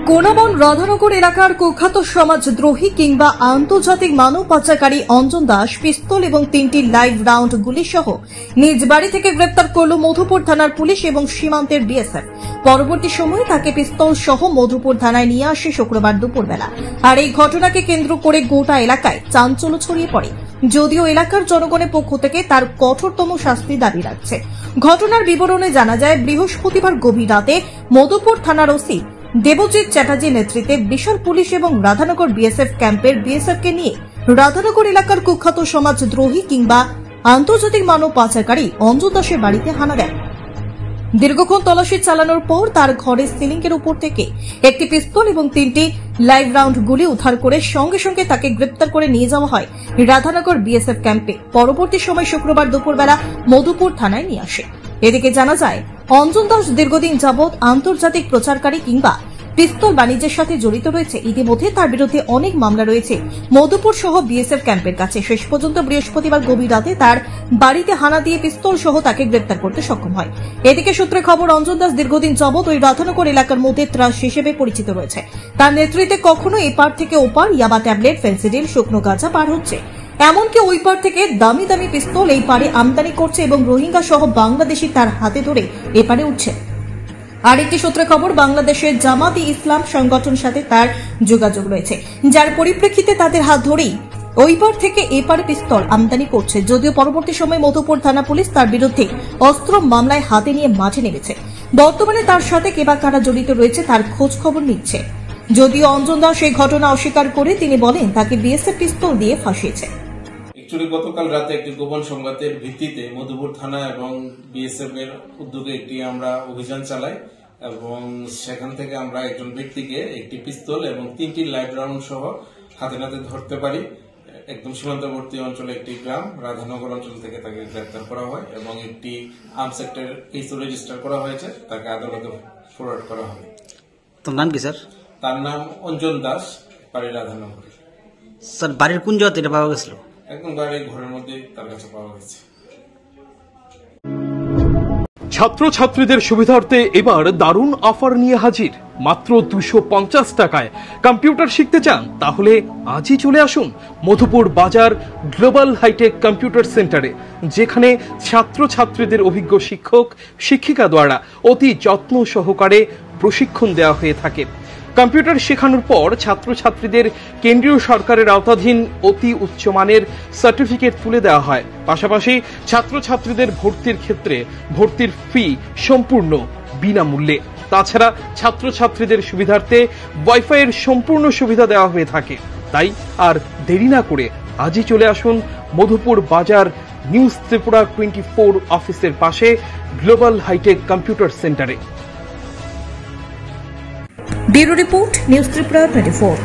কোনাবন রাধানগর এলাকার কুখ্যাত সমাজদ্রোহী কিংবা আন্তর্জাতিক মানব পাচারকারী অঞ্জন দাস পিস্তল এবং 3টি লাইভ রাউন্ড গুলি সহ নিজ বাড়ি থেকে গ্রেপ্তার করল মধুপুর থানার পুলিশ এবং সীমান্তের বিএসএফ। পরবর্তী সময়ে তাকে পিস্তল সহ মধুপুর থানায় নিয়ে আসে শুক্রবার দুপুরবেলা। আর এই ঘটনাকে কেন্দ্র করে গোটা এলাকায় চাঞ্চল্য ছড়িয়ে পড়ে, যদিও এলাকার জনগণের পক্ষ থেকে তার কঠোরতম শাস্তি দাবি রাখছে। ঘটনার বিবরণে জানা যায়, বৃহস্পতিবার গভীর রাতে মধুপুর থানার ওসি দেবজিৎ চ্যাটার্জির নেতৃত্বে বিশাল পুলিশ এবং রাধানগর বিএসএফ ক্যাম্পের বিএসএফকে নিয়ে রাধানগর এলাকার কুখ্যাত সমাজদ্রোহী কিংবা আন্তর্জাতিক মানব পাচারকারী অঞ্জন দাসের বাড়িতে হানা দেয়। দীর্ঘক্ষণ তল্লাশি চালানোর পর তার ঘরের সিলিংয়ের উপর থেকে একটি পিস্তল এবং 3টি লাইভ রাউন্ড গুলি উদ্ধার করে সঙ্গে সঙ্গে তাকে গ্রেপ্তার করে নিয়ে যাওয়া হয় রাধানগর বিএসএফ ক্যাম্পে। পরবর্তী সময় শুক্রবার দুপুরবেলা মধুপুর থানায় নিয়ে আসে। এদিকে জানা যায়, অঞ্জন দাস দীর্ঘদিন যাবৎ আন্তর্জাতিক প্রচারকারী কিংবা পিস্তল বাণিজ্যের সাথে জড়িত রয়েছে। ইতিমধ্যে তার বিরুদ্ধে অনেক মামলা রয়েছে মধুপুর সহ বিএসএফ ক্যাম্পের কাছে। শেষ পর্যন্ত বৃহস্পতিবার গভীর রাতে তার বাড়িতে হানা দিয়ে পিস্তল সহ তাকে গ্রেপ্তার করতে সক্ষম হয়। এদিকে সূত্রে খবর, অঞ্জন দাস দীর্ঘদিন যাবৎ ওই রাধানগর এলাকার মধ্যে ত্রাস হিসেবে পরিচিত রয়েছে। তার নেতৃত্বে কখনো এপার থেকে ওপার ইয়াবা ট্যাবলেট, ফেন্সিডিল, শুকনো গাঁজা পার হচ্ছে, এমনকি ওই পার থেকে দামি দামি পিস্তল এই পারে আমদানি করছে এবং রোহিঙ্গা সহ বাংলাদেশি তার হাতে ধরে এপারে উঠছে। আরেকটি সূত্রে খবর, বাংলাদেশের জামাত ইসলাম সংগঠনের সাথে তার যোগাযোগ রয়েছে, যার পরিপ্রেক্ষিতে তাদের হাত ধরেই ওই পার থেকে এপারে পিস্তল আমদানি করছে। যদিও পরবর্তী সময় মধুপুর থানা পুলিশ তার বিরুদ্ধে অস্ত্র মামলায় হাতে নিয়ে মাঠে নেমেছে। বর্তমানে তার সাথে কে বা কারা জড়িত রয়েছে তার খোঁজ খবর নিচ্ছে। যদিও অঞ্জন দাস এই ঘটনা অস্বীকার করে তিনি বলেন তাকে বিএসএফ পিস্তল দিয়ে ফাঁসিয়েছে। গতকাল রাতে একটি গোপন সংবাদের ভিত্তিতে মধুপুর থানা এবং বিএসএফ এর উদ্যোগে একটি আমরা অভিযান চালাই এবং সেখান থেকে আমরা একজন ব্যক্তিকে একটি পিস্তল এবং 3টি লাইভ রাউন্ড সহ হাতে নাতে ধরতে পারি। একদম সীমান্তবর্তী অঞ্চলে একটি গ্রাম রাধানগর অঞ্চল থেকে তাকে গ্রেপ্তার করা হয় এবং একটি আর্মস অ্যাক্টের কেস রেজিস্টার করা হয়েছে, তাকে আদালতে ফরওয়ার্ড করা হবে। তার নাম কি স্যার? তার নাম অঞ্জন দাস, বাড়ি রাধানগর। স্যার বাড়ির কোন জায়গাতে এটা পাওয়া গেছিল? একদম বাড়ির ঘরের মধ্যে তার কাছে পাওয়া গেছে। ছাত্রছাত্রীদের সুবিধার্থে এবার দারুণ অফার নিয়ে হাজির। মাত্র 250 টাকায় কম্পিউটার শিখতে চান? তাহলে আজই চলে আসুন মধুপুর বাজার গ্লোবাল হাইটেক কম্পিউটার সেন্টারে, যেখানে ছাত্রছাত্রীদের অভিজ্ঞ শিক্ষক শিক্ষিকা দ্বারা অতি যত্ন সহকারে প্রশিক্ষণ দেওয়া হয়ে থাকে। কম্পিউটার শেখানোর পর ছাত্রছাত্রীদের কেন্দ্রীয় সরকারের আওতাধীন অতি উচ্চমানের সার্টিফিকেট তুলে দেওয়া হয়। পাশাপাশি ছাত্রছাত্রীদের ভর্তির ক্ষেত্রে ভর্তির ফি সম্পূর্ণ বিনামূল্যে। তাছাড়া ছাত্রছাত্রীদের সুবিধার্থে ওয়াইফাইয়ের সম্পূর্ণ সুবিধা দেওয়া হয়ে থাকে। তাই আর দেরি না করে আজই চলে আসুন মধুপুর বাজার নিউজ ত্রিপুরা 24 অফিসের পাশে গ্লোবাল হাইটেক কম্পিউটার সেন্টারে। Bureau report, news Tripura 24।